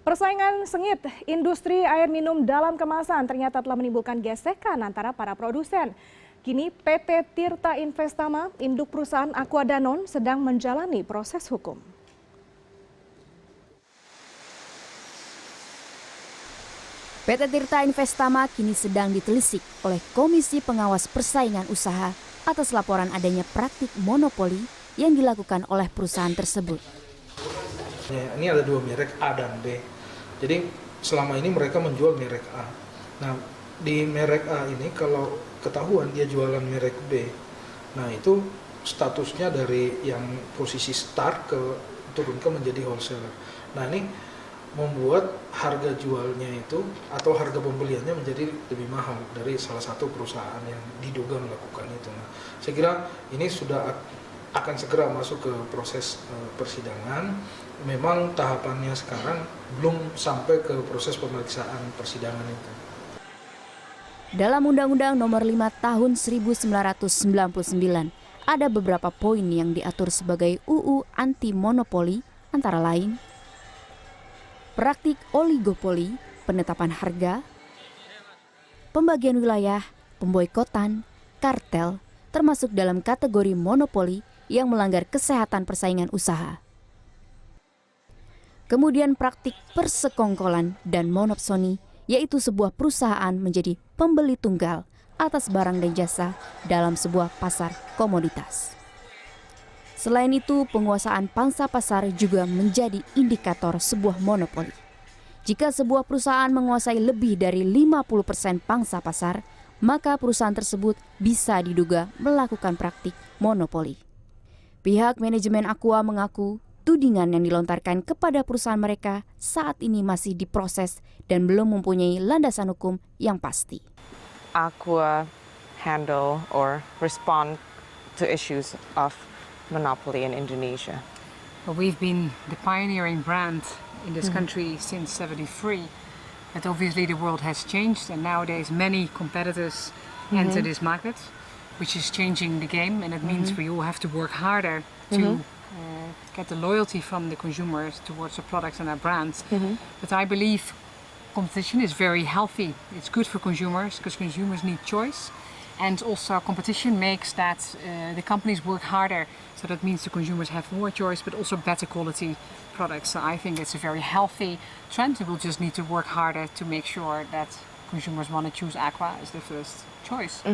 Persaingan sengit industri air minum dalam kemasan ternyata telah menimbulkan gesekan antara para produsen. Kini PT Tirta Investama, induk perusahaan Aqua Danone, sedang menjalani proses hukum. PT Tirta Investama kini sedang ditelisik oleh Komisi Pengawas Persaingan Usaha atas laporan adanya praktik monopoli yang dilakukan oleh perusahaan tersebut. Ini ada dua merek A dan B. Jadi selama ini mereka menjual merek A. Nah, di merek A ini kalau ketahuan dia jualan merek B, nah itu statusnya dari yang posisi start turun menjadi wholesaler. Nah, ini membuat harga jualnya itu atau harga pembeliannya menjadi lebih mahal dari salah satu perusahaan yang diduga melakukan itu. Nah, saya kira ini sudah akan segera masuk ke proses persidangan. Memang tahapannya sekarang belum sampai ke proses pemeriksaan persidangan itu. Dalam Undang-Undang Nomor 5 Tahun 1999 ada beberapa poin yang diatur sebagai UU anti monopoli, antara lain praktik oligopoli, penetapan harga, pembagian wilayah, pemboikotan, kartel, termasuk dalam kategori monopoli yang melanggar kesehatan persaingan usaha. Kemudian praktik persekongkolan dan monopsoni, yaitu sebuah perusahaan menjadi pembeli tunggal atas barang dan jasa dalam sebuah pasar komoditas. Selain itu, penguasaan pangsa pasar juga menjadi indikator sebuah monopoli. Jika sebuah perusahaan menguasai lebih dari 50% pangsa pasar, maka perusahaan tersebut bisa diduga melakukan praktik monopoli. Pihak manajemen Aqua mengaku tudingan yang dilontarkan kepada perusahaan mereka saat ini masih diproses dan belum mempunyai landasan hukum yang pasti. Aqua handle or respond to issues of monopoly in Indonesia? Well, we've been the pioneering brand in this country since '73, but obviously the world has changed and nowadays many competitors enter this market, which is changing the game, and it means we all have to work harder to get the loyalty from the consumers towards the products and our brands. But I believe competition is very healthy. It's good for consumers because consumers need choice. And also competition makes that the companies work harder. So that means the consumers have more choice, but also better quality products. So I think it's a very healthy trend. We'll just need to work harder to make sure that consumers want to choose Aqua as their first choice.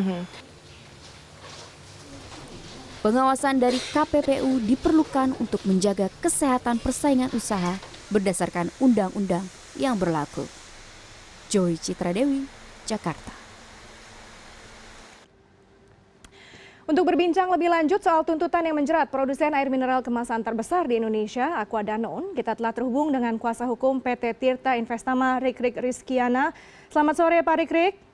Pengawasan dari KPPU diperlukan untuk menjaga kesehatan persaingan usaha berdasarkan undang-undang yang berlaku. Joy Citradewi, Jakarta. Untuk berbincang lebih lanjut soal tuntutan yang menjerat produsen air mineral kemasan terbesar di Indonesia, Aqua Danone, kita telah terhubung dengan kuasa hukum PT Tirta Investama, Rikrik Rizkiana. Selamat sore Pak Rikrik.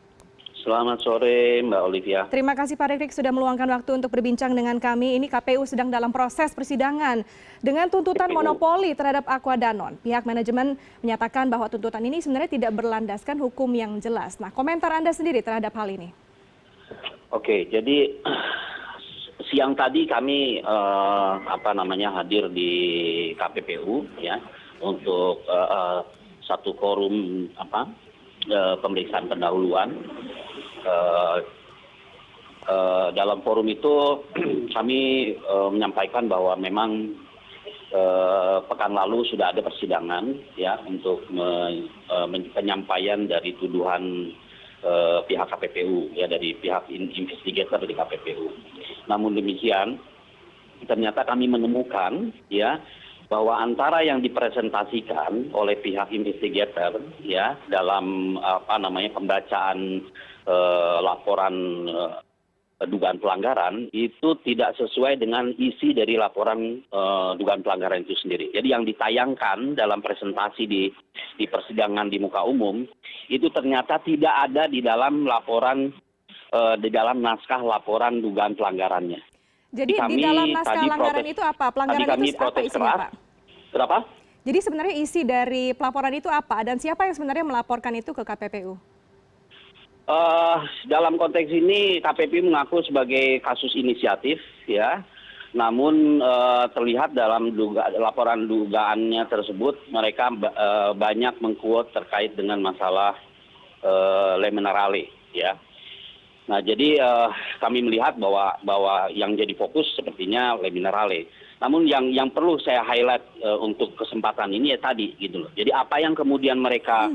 Selamat sore Mbak Olivia. Terima kasih Pak Rikrik sudah meluangkan waktu untuk berbincang dengan kami. Ini KPU sedang dalam proses persidangan dengan tuntutan monopoli terhadap Aqua Danone. Pihak manajemen menyatakan bahwa tuntutan ini sebenarnya tidak berlandaskan hukum yang jelas. Nah, komentar Anda sendiri terhadap hal ini? Oke, jadi siang tadi kami hadir di KPPU ya untuk satu forum pemeriksaan pendahuluan. Dalam forum itu kami menyampaikan bahwa memang pekan lalu sudah ada persidangan ya untuk penyampaian dari tuduhan pihak KPPU ya, dari pihak investigator di KPPU. Namun demikian ternyata kami menemukan ya bahwa antara yang dipresentasikan oleh pihak investigator ya dalam pembacaan laporan dugaan pelanggaran itu tidak sesuai dengan isi dari laporan dugaan pelanggaran itu sendiri. Jadi yang ditayangkan dalam presentasi di persidangan di muka umum itu ternyata tidak ada di dalam laporan di dalam naskah laporan dugaan pelanggarannya. Jadi di dalam naskah pelanggaran itu apa? Pelanggaran itu apa isinya, Pak? Kenapa? Jadi sebenarnya isi dari pelaporan itu apa? Dan siapa yang sebenarnya melaporkan itu ke KPPU? Dalam konteks ini KPPU mengaku sebagai kasus inisiatif ya, Namun terlihat dalam laporan dugaannya tersebut mereka banyak mengquote terkait dengan masalah Le Minerale, ya. Nah, jadi kami melihat bahwa yang jadi fokus sepertinya Le Minerale. Namun yang perlu saya highlight untuk kesempatan ini ya tadi gitu loh. Jadi apa yang kemudian mereka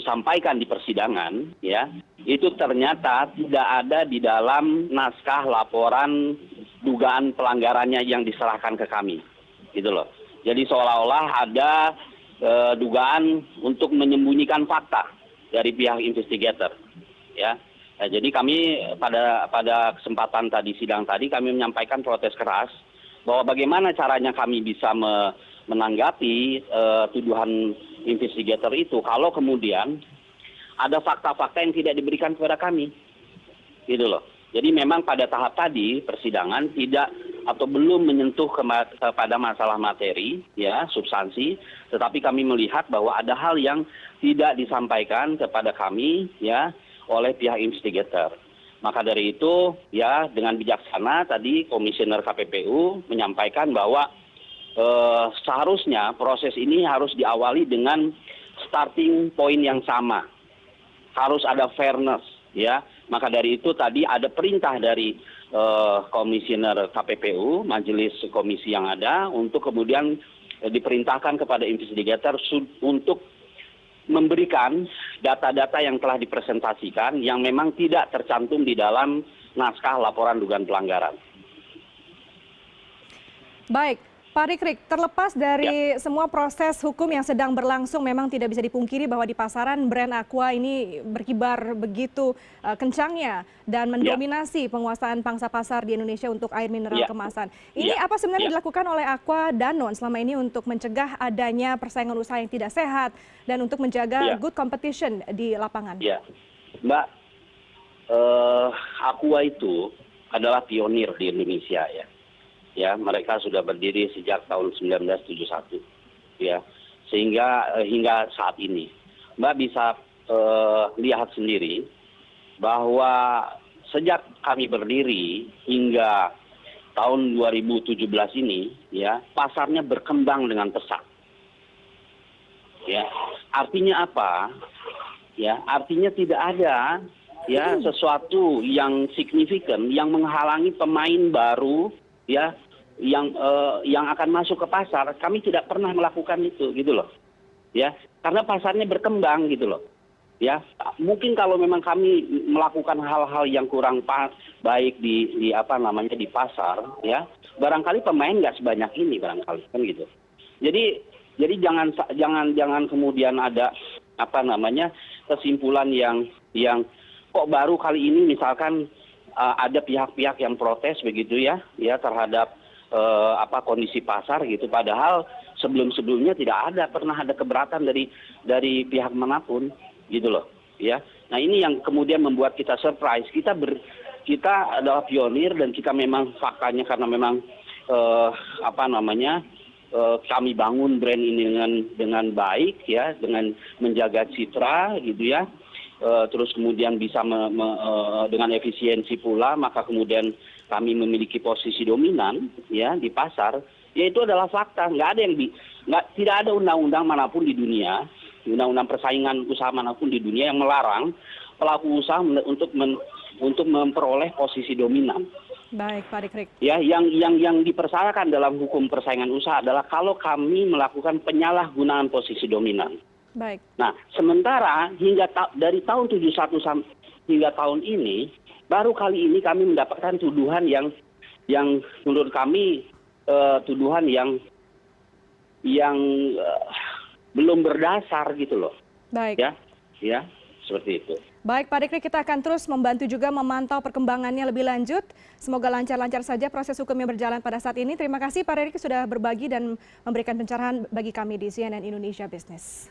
sampaikan di persidangan, ya, itu ternyata tidak ada di dalam naskah laporan dugaan pelanggarannya yang diserahkan ke kami, gitu loh. Jadi seolah-olah ada dugaan untuk menyembunyikan fakta dari pihak investigator, ya. Nah, jadi kami pada kesempatan tadi sidang tadi kami menyampaikan protes keras bahwa bagaimana caranya kami bisa menanggapi tuduhan investigator itu kalau kemudian ada fakta-fakta yang tidak diberikan kepada kami, gitu loh. Jadi memang pada tahap tadi persidangan tidak atau belum menyentuh kepada masalah materi, ya, substansi, tetapi kami melihat bahwa ada hal yang tidak disampaikan kepada kami, ya, oleh pihak investigator. Maka dari itu, ya, dengan bijaksana tadi Komisioner KPPU menyampaikan bahwa seharusnya proses ini harus diawali dengan starting point yang sama, harus ada fairness, ya. Maka dari itu tadi ada perintah dari Komisioner KPPU, majelis komisi yang ada, untuk kemudian diperintahkan kepada investigator untuk memberikan data-data yang telah dipresentasikan yang memang tidak tercantum di dalam naskah laporan dugaan pelanggaran. Baik, Pak Rikrik, terlepas dari semua proses hukum yang sedang berlangsung, memang tidak bisa dipungkiri bahwa di pasaran brand Aqua ini berkibar begitu kencangnya dan mendominasi penguasaan pangsa pasar di Indonesia untuk air mineral kemasan. Ini apa sebenarnya dilakukan oleh Aqua Danone selama ini untuk mencegah adanya persaingan usaha yang tidak sehat dan untuk menjaga good competition di lapangan? Ya, Mbak, Aqua itu adalah pionir di Indonesia, ya. Ya, mereka sudah berdiri sejak tahun 1971, ya, sehingga hingga saat ini, Mbak bisa lihat sendiri bahwa sejak kami berdiri hingga tahun 2017 ini, ya, pasarnya berkembang dengan pesat. Ya, artinya apa? Ya, artinya tidak ada, ya, sesuatu yang signifikan yang menghalangi pemain baru, ya, yang akan masuk ke pasar. Kami tidak pernah melakukan itu, gitu loh, ya, karena pasarnya berkembang, gitu loh, ya. Mungkin kalau memang kami melakukan hal-hal yang kurang baik di apa namanya di pasar, ya, barangkali pemain nggak sebanyak ini, barangkali, kan gitu. Jadi jangan kemudian ada apa namanya kesimpulan yang kok baru kali ini misalkan ada pihak-pihak yang protes begitu, ya, terhadap kondisi pasar gitu, padahal sebelumnya tidak pernah ada keberatan dari pihak manapun, gitu loh, ya. Nah, ini yang kemudian membuat kita surprise. Kita adalah pionir dan kita memang faktanya karena memang kami bangun brand ini dengan baik, ya, dengan menjaga citra, gitu, ya. Terus kemudian bisa dengan efisiensi pula, maka kemudian kami memiliki posisi dominan, ya, di pasar. Ya, itu adalah fakta. Tidak ada undang-undang manapun di dunia, undang-undang persaingan usaha manapun di dunia yang melarang pelaku usaha untuk memperoleh posisi dominan. Baik, Pak Rikrik. Ya, yang dipersalahkan dalam hukum persaingan usaha adalah kalau kami melakukan penyalahgunaan posisi dominan. Baik. Nah, sementara dari tahun 71 hingga tahun ini, baru kali ini kami mendapatkan tuduhan yang menurut kami tuduhan yang belum berdasar, gitu loh. Baik. Ya, seperti itu. Baik, Pak Rikrik, kita akan terus membantu juga memantau perkembangannya lebih lanjut. Semoga lancar-lancar saja proses hukum yang berjalan pada saat ini. Terima kasih Pak Rikrik sudah berbagi dan memberikan pencerahan bagi kami di CNN Indonesia Business.